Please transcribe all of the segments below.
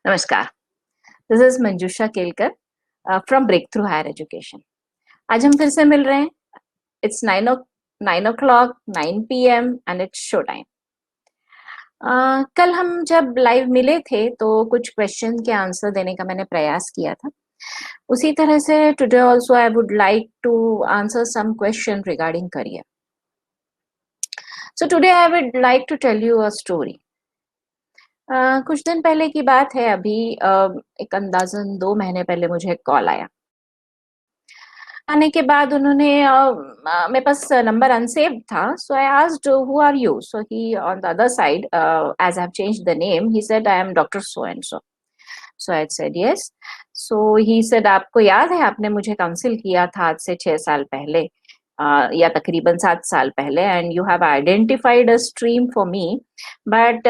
नमस्कार, this is Manjusha Kelkar from breakthrough higher education. आज हम फिर से मिल रहे हैं। It's 9 o'clock, 9 PM and it's show time. कल हम जब लाइव मिले थे तो कुछ क्वेश्चन के आंसर देने का मैंने प्रयास किया था। उसी तरह से today also I would like to answer some question regarding career. So today I would like to tell you a story. कुछ दिन पहले की बात है अभी एक अंदाज़न 2 महीने पहले मुझे एक कॉल आया। आने के बाद उन्होंने मेरे पास नंबर अनसेव्ड था, so I asked who are you? So he on the other side as I have changed the name, he said I am doctor so and so. So I said yes. So he said आपको याद है आपने मुझे council किया था आज से 6 साल पहले, या तकरीबन 7 साल पहले, and you have identified a stream for me, but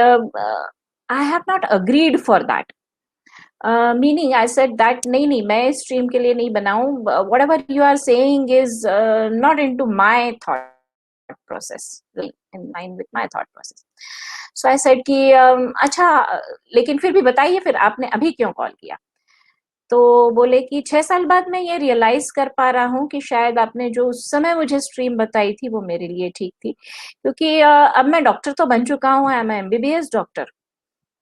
I have not agreed for that. Meaning I said that नहीं नहीं, मैं इस स्ट्रीम के लिए नहीं बनाऊं, whatever you are saying is not into my thought process, in line with my thought process. So I said कि अच्छा, लेकिन फिर भी बताइए फिर आपने अभी क्यों कॉल किया? तो बोले कि 6 साल बाद मैं ये रियलाइज कर पा रहा हूँ कि शायद आपने जो उस समय मुझे स्ट्रीम बताई थी वो मेरे लिए ठीक थी, क्योंकि अब मैं डॉक्टर तो बन चुका हूँ, I am MBBS doctor.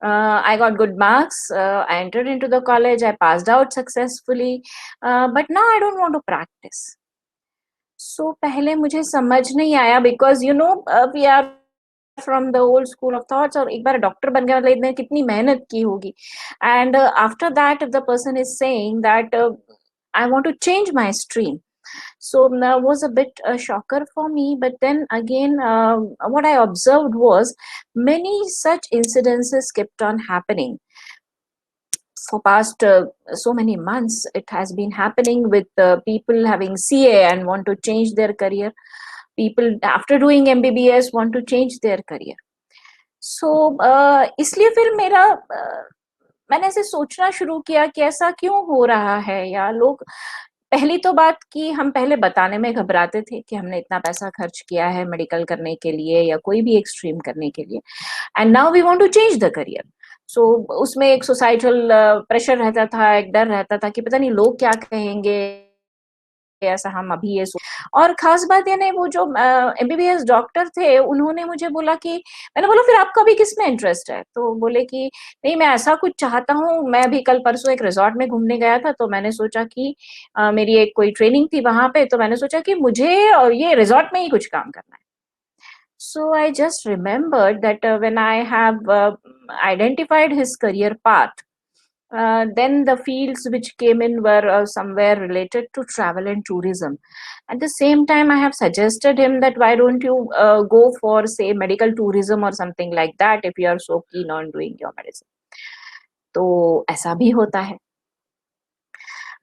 I got good marks. I entered into the college. I passed out successfully. But now I don't want to practice. So पहले मुझे समझ नहीं आया because you know we are from the old school of thoughts, और एक बार doctor बन गया मतलब इतने कितनी मेहनत की होगी, and after that if the person is saying that I want to change my stream, so was a bit a shocker for me. But then again, what I observed was many such incidences kept on happening for past so many months. It has been happening with people having CA and want to change their career, people after doing MBBS want to change their career. So इसलिए फिर मेरा मैंने ऐसे सोचना शुरू किया कि ऐसा क्यों हो रहा है, या लोग, पहली तो बात कि हम पहले बताने में घबराते थे कि हमने इतना पैसा खर्च किया है मेडिकल करने के लिए या कोई भी एक स्ट्रीम करने के लिए, and now we want to change the career. So उसमें एक सोसाइटल प्रेशर रहता था, एक डर रहता था कि पता नहीं लोग क्या कहेंगे, ऐसा हम अभी ये सो। और खास बात ये नहीं, वो जो एमबीबीएस डॉक्टर थे उन्होंने मुझे बोला कि, मैंने बोला फिर आपका भी किस में इंटरेस्ट है? तो बोले कि नहीं, मैं ऐसा कुछ चाहता हूँ, मैं अभी कल परसों एक रिजॉर्ट में घूमने गया था तो मैंने सोचा कि मेरी एक कोई ट्रेनिंग थी वहां पे, तो मैंने सोचा कि मुझे ये रिजॉर्ट में ही कुछ काम करना है। So I just remembered that when I have identified his career path, then the fields which came in were somewhere related to travel and tourism. At the same time, I have suggested him that why don't you go for, say, medical tourism or something like that if you are so keen on doing your medicine. तो ऐसा भी होता है।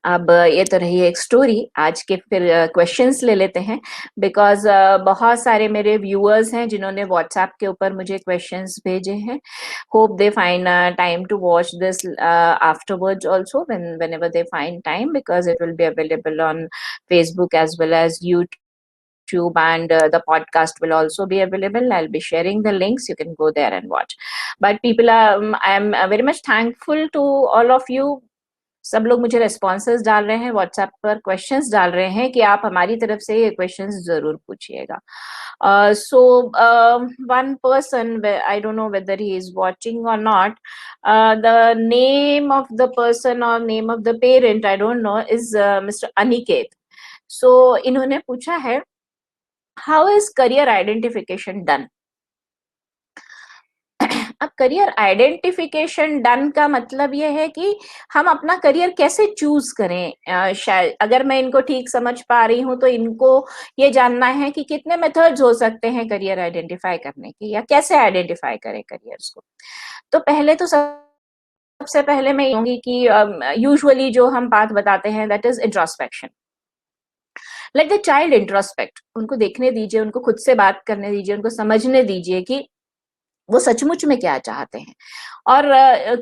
अब ये तो रही एक स्टोरी। आज के फिर क्वेश्चंस ले लेते हैं, बिकॉज़ बहुत सारे मेरे व्यूअर्स हैं जिन्होंने व्हाट्सएप के ऊपर मुझे क्वेश्चंस भेजे हैं। Hope they find time to watch this afterwards also whenever they find time, because it will be available on Facebook as well as YouTube, and the podcast will also be available. I'll be sharing the links. You can go there and watch. But people are, I am very much thankful to all of you. सब लोग मुझे responses डाल रहे हैं, WhatsApp पर questions डाल रहे हैं कि आप हमारी तरफ से ये क्वेश्चंस जरूर पूछिएगा। So one person, I don't know whether he is watching or not, the name of the person और name of the parent I don't know, is mister Aniket. So इन्होंने पूछा है, how is career identification done? अब career identification done का मतलब ये है कि हम अपना करियर कैसे चूज करें। शायद अगर मैं इनको ठीक समझ पा रही हूँ तो इनको ये जानना है कि कितने मेथड्स हो सकते हैं करियर आइडेंटिफाई करने के, या कैसे आइडेंटिफाई करें करियर्स को। तो पहले तो सबसे पहले मैं कहूंगी कि यूजुअली जो हम बात बताते हैं that is introspection. Let the child introspect, उनको देखने दीजिए, उनको खुद से बात करने दीजिए, उनको समझने दीजिए कि वो सचमुच में क्या चाहते हैं। और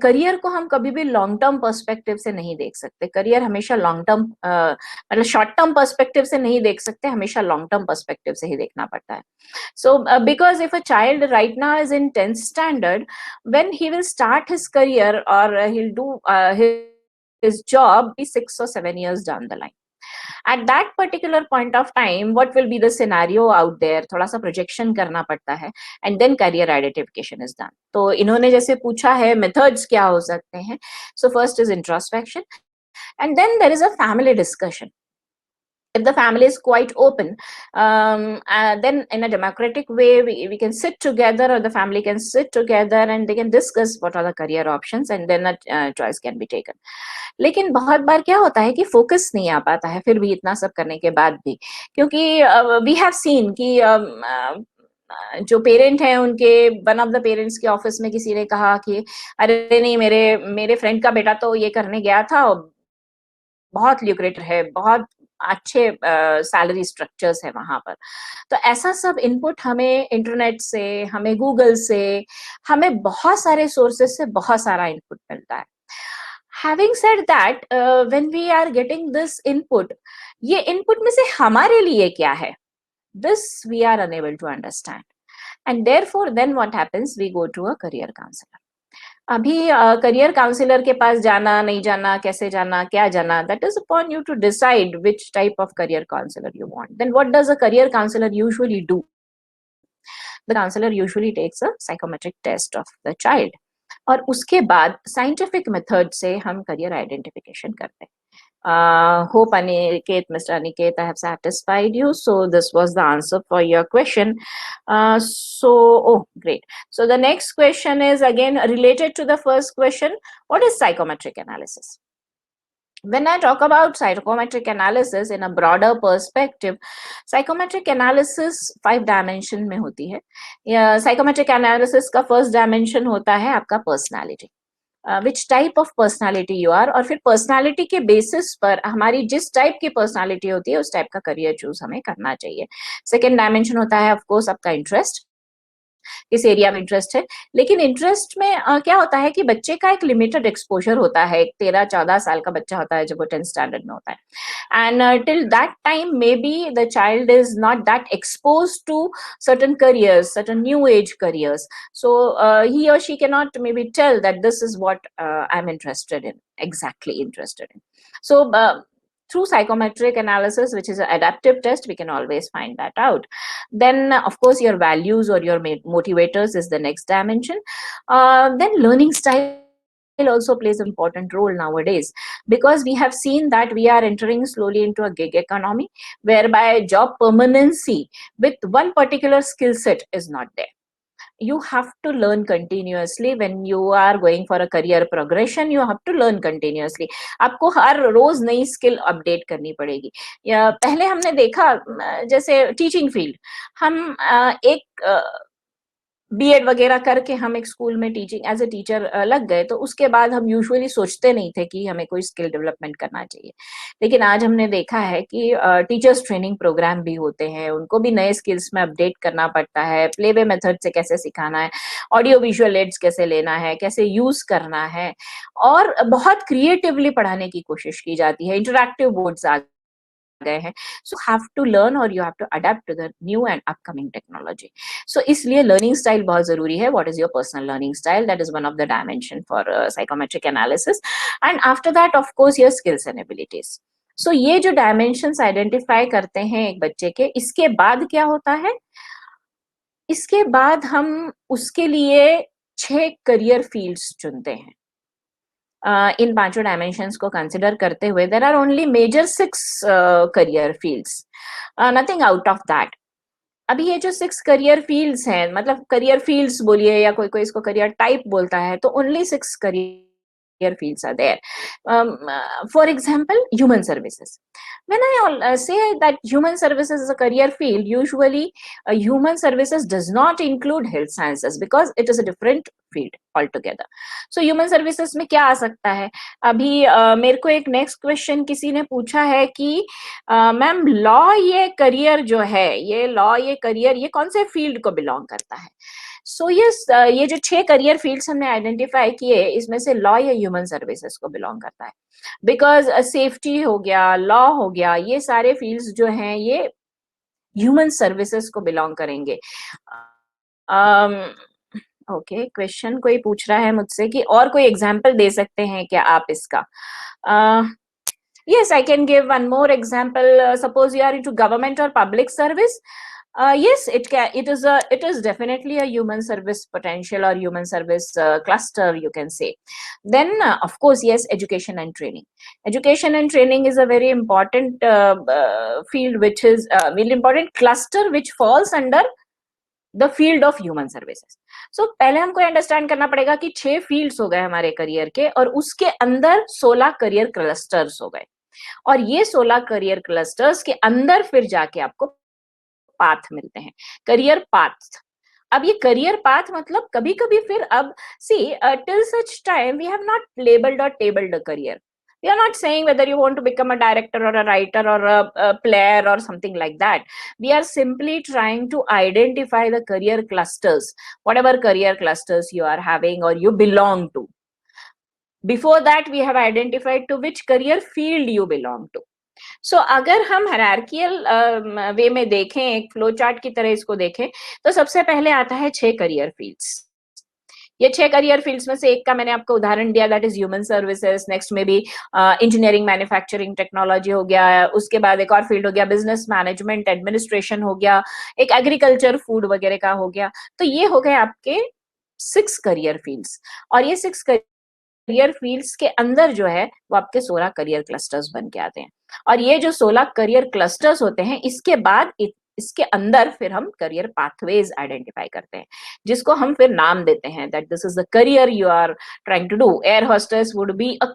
करियर को हम कभी भी लॉन्ग टर्म पर्सपेक्टिव से नहीं देख सकते। करियर हमेशा लॉन्ग टर्म मतलब शॉर्ट टर्म पर्सपेक्टिव से नहीं देख सकते, हमेशा लॉन्ग टर्म पर्सपेक्टिव से ही देखना पड़ता है। So, because if a child right now is in 10th standard, when he will start his career or he'll do his job be 6 or 7 years down the line. At that particular point of time, what will be the scenario out there? थोड़ा सा projection करना पड़ता है and then career identification is done. तो इन्होंने जैसे पूछा है methods क्या हो सकते हैं? So first is introspection and then there is a family discussion. If the family is quite open, then in a democratic way we can sit together, or the family can sit together and they can discuss what are the career options and then a choice can be taken. लेकिन बहुत बार क्या होता है कि focus नहीं आ पाता है फिर भी इतना सब करने के बाद भी, क्योंकि वी हैव सीन कि जो पेरेंट हैं उनके वन ऑफ द पेरेंट्स के ऑफिस में किसी ने कहा कि अरे नहीं, मेरे मेरे फ्रेंड का बेटा तो ये करने गया था, बहुत ल्यूक्रेटिव है, बहुत अच्छे सैलरी स्ट्रक्चर्स है वहाँ पर। तो ऐसा सब इनपुट हमें इंटरनेट से, हमें गूगल से, हमें बहुत सारे सोर्सेस से बहुत सारा इनपुट मिलता है। Having said that, when we are getting this input, ये इनपुट में से हमारे लिए क्या है? This we are unable to understand and therefore then what happens, we go to a career counsellor. अभी करियर काउंसलर के पास जाना, नहीं जाना, कैसे जाना, क्या जाना, that is upon you to decide which type of career counsellor you want. Then what does a career counselor usually do? The counselor usually takes a psychometric test of the child और उसके बाद scientific method से हम career identification करते हैं। Hope Aniket, Mr. Aniket, I have satisfied you. So this was the answer for your question. Oh, great. So the next question is again related to the first question. What is psychometric analysis? When I talk about psychometric analysis in a broader perspective, psychometric analysis 5 dimension में होती है। Psychometric analysis का first dimension होता है आपका personality. Which type of personality you are, और फिर personality के बेसिस पर हमारी जिस टाइप की पर्सनालिटी होती है उस टाइप का करियर चूज हमें करना चाहिए। सेकेंड डायमेंशन होता है ऑफ कोर्स आपका इंटरेस्ट, किस एरिया में इंटरेस्ट है। लेकिन इंटरेस्ट में क्या होता है कि बच्चे का एक लिमिटेड एक्सपोजर होता है। 13-14 साल का बच्चा होता है जब वो 10th स्टैंडर्ड में होता है, and till that time maybe the child is not that expose to certain careers, certain new age careers. So he or she cannot maybe tell that this is what I'm interested in, exactly interested in. So through psychometric analysis, which is an adaptive test, we can always find that out. Then of course your values or your motivators is the next dimension. Then learning style also plays an important role nowadays, because we have seen that we are entering slowly into a gig economy whereby job permanency with one particular skill set is not there. You have to learn continuously when you are going for a career progression. You have to learn continuously. आपको हर रोज नई skill update करनी पड़ेगी। या पहले हमने देखा जैसे teaching field, हम एक बीएड वगैरह करके हम एक स्कूल में टीचिंग एज ए टीचर लग गए, तो उसके बाद हम यूजुअली सोचते नहीं थे कि हमें कोई स्किल डेवलपमेंट करना चाहिए। लेकिन आज हमने देखा है कि टीचर्स ट्रेनिंग प्रोग्राम भी होते हैं, उनको भी नए स्किल्स में अपडेट करना पड़ता है। प्लेवे मेथड से कैसे सिखाना है, ऑडियो विजुअल एड्स कैसे लेना है, कैसे यूज करना है, और बहुत क्रिएटिवली पढ़ाने की कोशिश की जाती है। इंटरैक्टिव बोर्ड्स आ गए हैं, so have to learn or you have to adapt to the new and upcoming technology. So इसलिए लर्निंग स्टाइल बहुत जरूरी है। What is your personal learning style, that is one of the dimension for psychometric analysis. And after that of course your skills and abilities. So ये जो dimensions identify करते हैं एक बच्चे के, इसके बाद क्या होता है, इसके बाद हम उसके लिए 6 करियर फील्ड्स चुनते हैं। इन पांचों डायमेंशंस को कंसिडर करते हुए there are only major 6 career fields, nothing out of that. अभी ये जो 6 करियर फील्ड्स हैं, मतलब करियर फील्ड्स बोलिए या कोई कोई इसको करियर टाइप बोलता है, तो only 6 career fields are there. For example, human services. When I say that human services is a career field, usually human services does not include health sciences because it is a different field altogether. So human services में क्या आ सकता है? अभी मेरे को एक next question किसी ने पूछा है कि मैम लॉ ये करियर जो है, ये लॉ ये करियर ये कौन से फील्ड को बिलोंग करता है? सो ये जो 6 करियर फील्ड्स हमने आइडेंटिफाई किए, इसमें से लॉ या ह्यूमन सर्विसेज को बिलोंग करता है, बिकॉज सेफ्टी हो गया, लॉ हो गया, ये सारे फील्ड्स जो हैं ये ह्यूमन सर्विसेज को बिलोंग करेंगे। ओके, क्वेश्चन कोई पूछ रहा है मुझसे कि और कोई एग्जाम्पल दे सकते हैं क्या आप इसका? Yes, I can give one more example. Suppose you are into government or public service. Yes, it is definitely a human service potential or human service cluster, you can say. Then, of course, yes, education and training. Education and training is a very important field, which is very important cluster, which falls under the field of human services. So पहले हमको understand करना पड़ेगा कि 6 fields हो गए हमारे career के, और उसके अंदर 16 करियर क्लस्टर्स हो गए, और ये 16 करियर क्लस्टर्स के अंदर फिर जाके आपको पाथ मिलते हैं, करियर पाथ। अब ये करियर पाथ मतलब कभी कभी फिर अब see till such time we have not labelled or tabled a career. We are not saying whether you want to become a director or a writer or a player or something like that. We are simply trying to identify the career clusters, whatever career clusters you are having or you belong to. Before that, we have identified to which career field you belong to. So, अगर हम hierarchical वे में देखें, एक flow chart की तरह इसको देखें, तो सबसे पहले आता है 6 करियर फील्ड्स. ये 6 करियर फील्ड्स में से एक का मैंने आपको उदाहरण दिया, that is human services. Next में भी इंजीनियरिंग, मैन्युफैक्चरिंग, टेक्नोलॉजी हो गया. उसके बाद एक और फील्ड हो गया बिजनेस मैनेजमेंट, एडमिनिस्ट्रेशन हो गया. एक एग्रीकल्चर, फूड वगैरह का हो गया. तो ये हो गए आपके 6 करियर फील्ड्स, और ये 6 करियर फील्ड्स के अंदर जो है वो आपके 16 करियर क्लस्टर्स बन के आते हैं. और ये जो 16 करियर क्लस्टर्स होते हैं, इसके बाद इसके अंदर फिर हम करियर पाथवेज आइडेंटिफाई करते हैं, जिसको हम फिर नाम देते हैं that this is the career you are trying to do. Air hostess would be a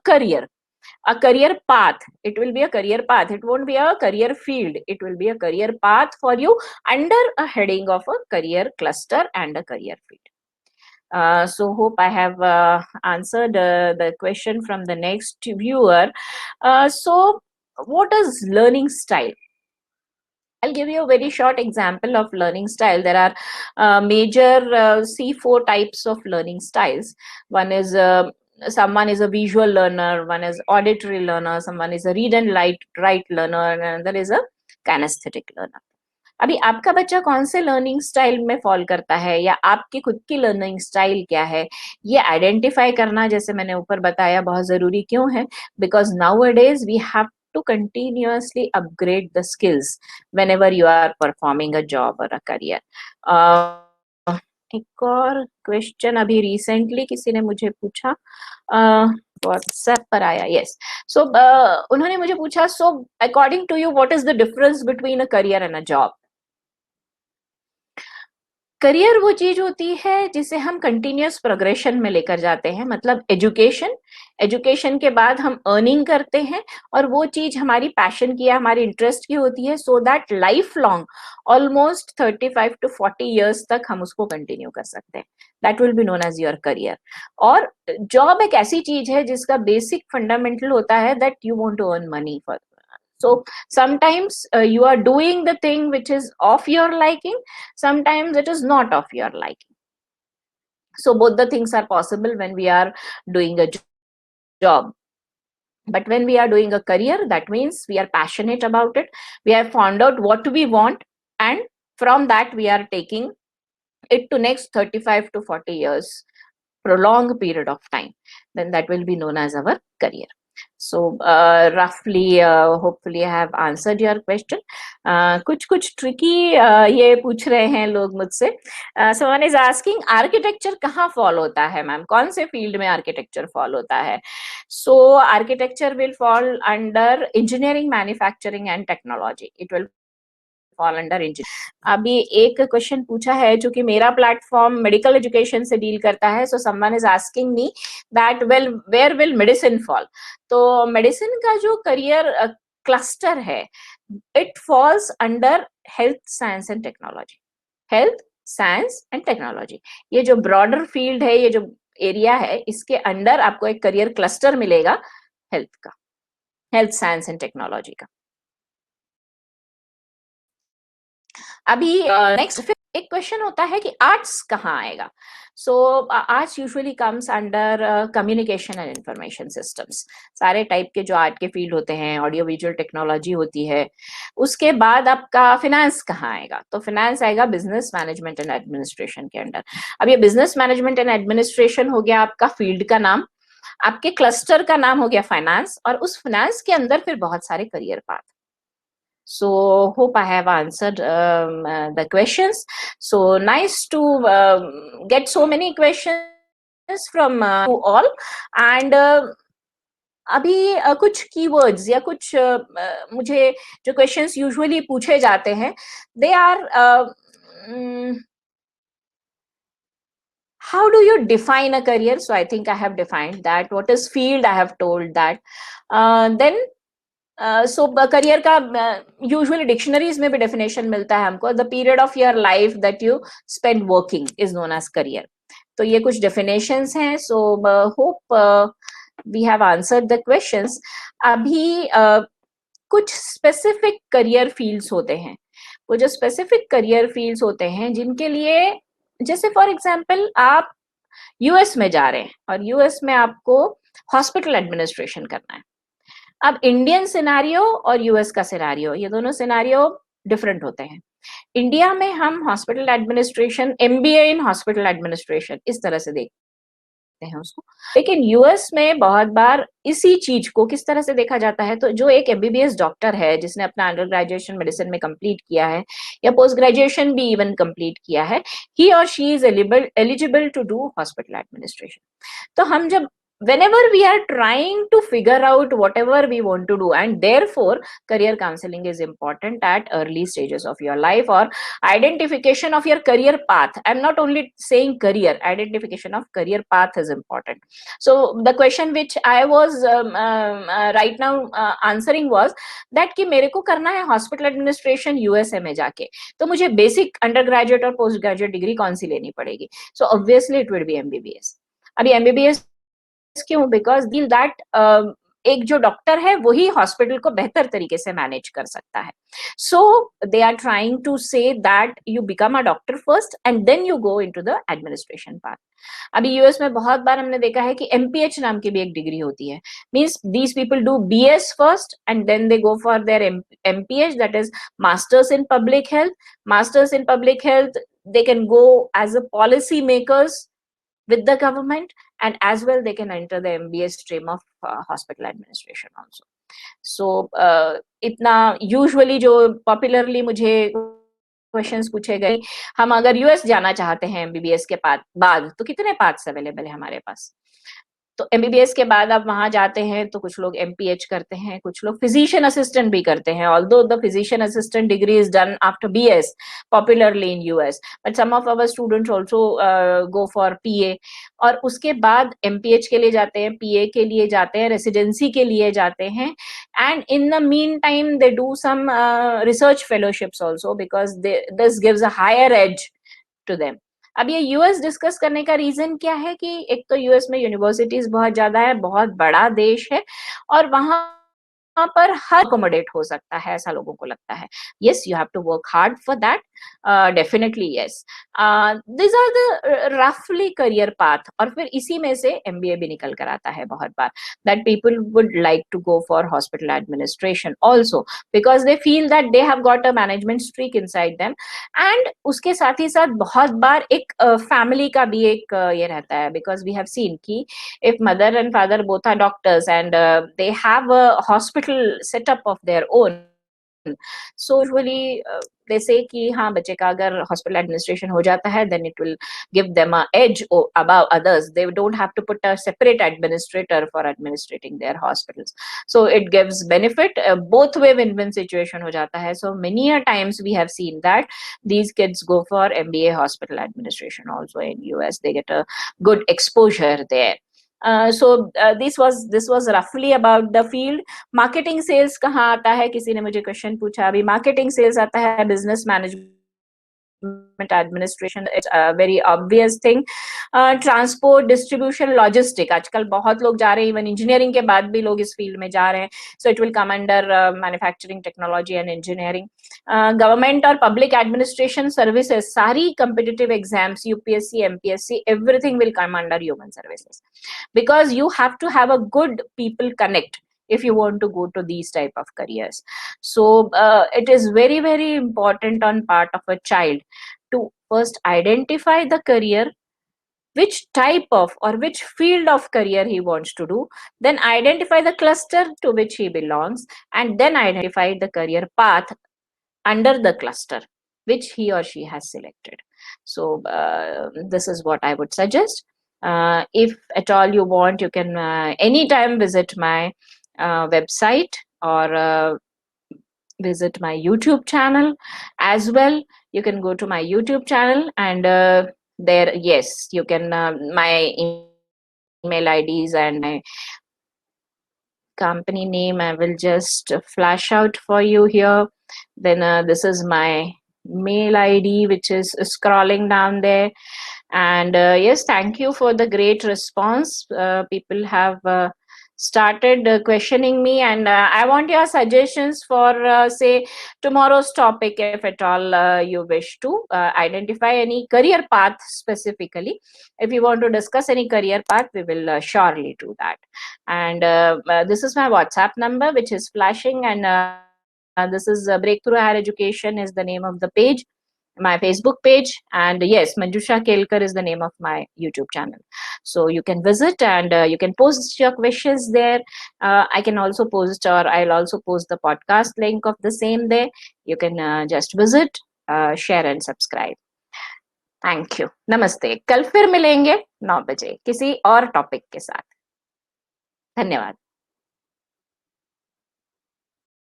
career path. It will be a career path. It won't be a career field. It will be a career path for you under a heading of a career cluster and a career field. So hope I have answered the question from the next viewer. So what is learning style? I'll give you a very short example of learning style. There are major C4 types of learning styles. One is someone is a visual learner, one is auditory learner, someone is a read and write learner, and another is a kinesthetic learner. अभी आपका बच्चा कौन से learning style में fall करता है, या आपकी खुद की लर्निंग स्टाइल क्या है, ये आइडेंटिफाई करना, जैसे मैंने ऊपर बताया, बहुत जरूरी क्यों है? Because nowadays we have to continuously upgrade the skills whenever you are performing a job or a career. एक और क्वेश्चन अभी रिसेंटली किसी ने मुझे पूछा, व्हाट्सएप पर आया. यस, सो उन्होंने मुझे पूछा, so according to you what is the difference between a career and a job? Career वो चीज होती है जिसे हम कंटिन्यूअस प्रोग्रेशन में लेकर जाते हैं, मतलब एजुकेशन के बाद हम अर्निंग करते हैं, और वो चीज हमारी पैशन की या हमारी इंटरेस्ट की होती है, so that life long almost 35 to 40 years तक हम उसको कंटिन्यू कर सकते हैं. That will be known as your career. और जॉब एक ऐसी चीज है जिसका बेसिक फंडामेंटल होता है that you want to earn money for. So sometimes you are doing the thing which is of your liking, sometimes it is not of your liking. So both the things are possible when we are doing a job. But when we are doing a career, that means we are passionate about it. We have found out what we want, and from that we are taking it to next 35 to 40 years, prolonged period of time. Then that will be known as our career. So roughly hopefully I have answered your question. कुछ tricky ये पूछ रहे हैं लोग मुझसे. Someone is asking, architecture कहाँ fall होता है मैम, कौन से फील्ड में architecture fall होता है? So architecture will fall under engineering, manufacturing and technology. It will fall under engineering. अभी एक क्वेश्चन पूछा है, जो कि मेरा प्लेटफॉर्म मेडिकल एजुकेशन से डील करता है. So someone is asking me that well where will medicine fall. तो मेडिसिन का जो करियर क्लस्टर है, it falls under health science and technology. Health science and technology, ये जो ब्रॉडर फील्ड है, ये जो एरिया है, इसके अंडर आपको एक करियर क्लस्टर मिलेगा हेल्थ का, हेल्थ साइंस एंड टेक्नोलॉजी का. अभी नेक्स्ट एक क्वेश्चन होता है कि आर्ट्स कहाँ आएगा। सो arts usually comes under communication and information systems. सारे टाइप के जो आर्ट के फील्ड होते हैं, ऑडियो विजुअल टेक्नोलॉजी होती है। उसके बाद आपका फिनेंस कहाँ आएगा, तो फिनेंस आएगा बिजनेस मैनेजमेंट एंड एडमिनिस्ट्रेशन के अंडर। अब ये बिजनेस मैनेजमेंट एंड एडमिनिस्ट्रेशन हो गया आपका फील्ड का नाम, आपके क्लस्टर का नाम हो गया फाइनेंस, और उस फाइनेंस के अंदर फिर बहुत सारे career path. So hope I have answered the questions. So nice to get so many questions from you all. And अभी कुछ कीवर्ड्स या कुछ मुझे जो क्वेश्चंस यूजुअली पूछे जाते हैं, they are how do you define a career? So I think I have defined that. What is field? I have told that. Then so career का यूजुअली डिक्शनरीज में भी डेफिनेशन मिलता है हमको, the period of your life that you spend working is known as career. तो ये कुछ definitions हैं। So hope we have answered the questions. अभी कुछ स्पेसिफिक करियर फील्ड्स होते हैं, वो जो स्पेसिफिक करियर फील्ड्स होते हैं जिनके लिए, जैसे फॉर एग्जांपल आप यूएस में जा रहे हैं और यूएस में आपको हॉस्पिटल एडमिनिस्ट्रेशन करना है। अब इंडियन सिनेरियो और यूएस का सिनेरियो, ये दोनों सिनेरियो डिफरेंट होते हैं। इंडिया में हम hospital administration, MBA in hospital administration, इस तरह से देखते हैं उसको। लेकिन यूएस में बहुत बार इसी चीज को किस तरह से देखा जाता है, तो जो एक एमबीबीएस डॉक्टर है जिसने अपना अंडर ग्रेजुएशन मेडिसिन में कंप्लीट किया है या पोस्ट ग्रेजुएशन भी इवन कंप्लीट किया है, ही और she is eligible to do hospital administration. तो हम जब whenever we are trying to figure out whatever we want to do, and therefore career counseling is important at early stages of your life, or identification of your career path. I'm not only saying career, identification of career path is important. So the question which I was right now answering was that कि मेरे को करना है hospital administration USA में जाके, तो मुझे basic undergraduate और postgraduate degree कौन सी लेनी पड़ेगी? So obviously it will be MBBS. अभी MBBS क्यों? बिकॉज डील दैट एक जो डॉक्टर है वही हॉस्पिटल को बेहतर तरीके से मैनेज कर सकता है। So they are trying to say that you become a doctor first and then you go into the administration part. अभी यूएस में बहुत बार हमने देखा है कि एमपीएच नाम की भी एक डिग्री होती है, means these people do BS first and then they go for their MPH, that is masters in public health. Masters in public health, they can go as a policy makers with the government, and as well they can enter the MBA stream of hospital administration also. So इतना usually जो popularly मुझे questions पूछे गए, हम अगर US जाना चाहते हैं एमबीबीएस के बाद तो कितने पाथ्स अवेलेबल है हमारे पास? तो एमबीबीएस के बाद आप वहां जाते हैं तो कुछ लोग एमपीएच करते हैं, कुछ लोग फिजिशियन असिस्टेंट भी करते हैं, although the physician assistant degree is done after BS popularly in US, but some of our students also go for PA, और उसके बाद एमपीएच के लिए जाते हैं, पीए के लिए जाते हैं, रेसिडेंसी के लिए जाते हैं, and in the mean time they do some research fellowships also because this gives a higher edge to them. अब ये यूएस डिस्कस करने का रीजन क्या है कि एक तो यूएस में यूनिवर्सिटीज बहुत ज्यादा है, बहुत बड़ा देश है, और वहां पर हर अकोमोडेट हो सकता है, ऐसा लोगों को लगता है। Yes, you have to work hard for that, definitely yes. This are the रफली करियर पाथ, और फिर इसी में से एमबीए भी निकल कर आता है बहुत बार, that people would like to go for hospital administration also because they feel that they have got a management streak inside them. And उसके साथ ही साथ बहुत बार एक फैमिली का भी एक ये रहता है, बिकॉज वी हैव सीन कि if mother and father both are doctors and they have a hospital setup of their own, so usually they say कि हाँ बच्चे का अगर hospital administration हो जाता है then it will give them a edge above others. They don't have to put a separate administrator for administrating their hospitals, so it gives benefit, both way win-win situation हो जाता है. So many a times we have seen that these kids go for MBA hospital administration also in US. They get a good exposure there. So this was roughly about the field. Marketing sales कहाँ आता है, किसी ने मुझे question पूछा। अभी marketing sales आता है business management administration, it's a very obvious thing. Transport, distribution, logistic, आजकल बहुत लोग जा रहे हैं, even engineering के बाद भी लोग इस field में जा रहे हैं, so it will come under manufacturing, technology and engineering. Government or public administration services, सारी competitive exams, UPSC, MPSC, everything will come under human services, because you have to have a good people connect if you want to go to these type of careers. So it is very, very important on part of a child to first identify the career, which type of or which field of career he wants to do, then identify the cluster to which he belongs, and then identify the career path under the cluster which he or she has selected. So this is what I would suggest. If at all you want, you can anytime visit my website, or visit my YouTube channel as well. You can go to my YouTube channel, and there, yes, you can, my email IDs and my company name I will just flash out for you here. Then this is my mail ID, which is scrolling down there. And yes, thank you for the great response. People have started questioning me, and I want your suggestions for say tomorrow's topic, if at all you wish to identify any career path specifically. If you want to discuss any career path, we will surely do that. And this is my WhatsApp number, which is flashing, and this is Breakthrough Higher Education is the name of the page, my Facebook page. And yes, Manjusha Kelkar is the name of my YouTube channel. So you can visit, and you can post your questions there. I can also post, or I'll also post the podcast link of the same there. You can just visit, share and subscribe. Thank you, नमस्ते। कल फिर मिलेंगे 9 बजे किसी और topic के साथ। धन्यवाद।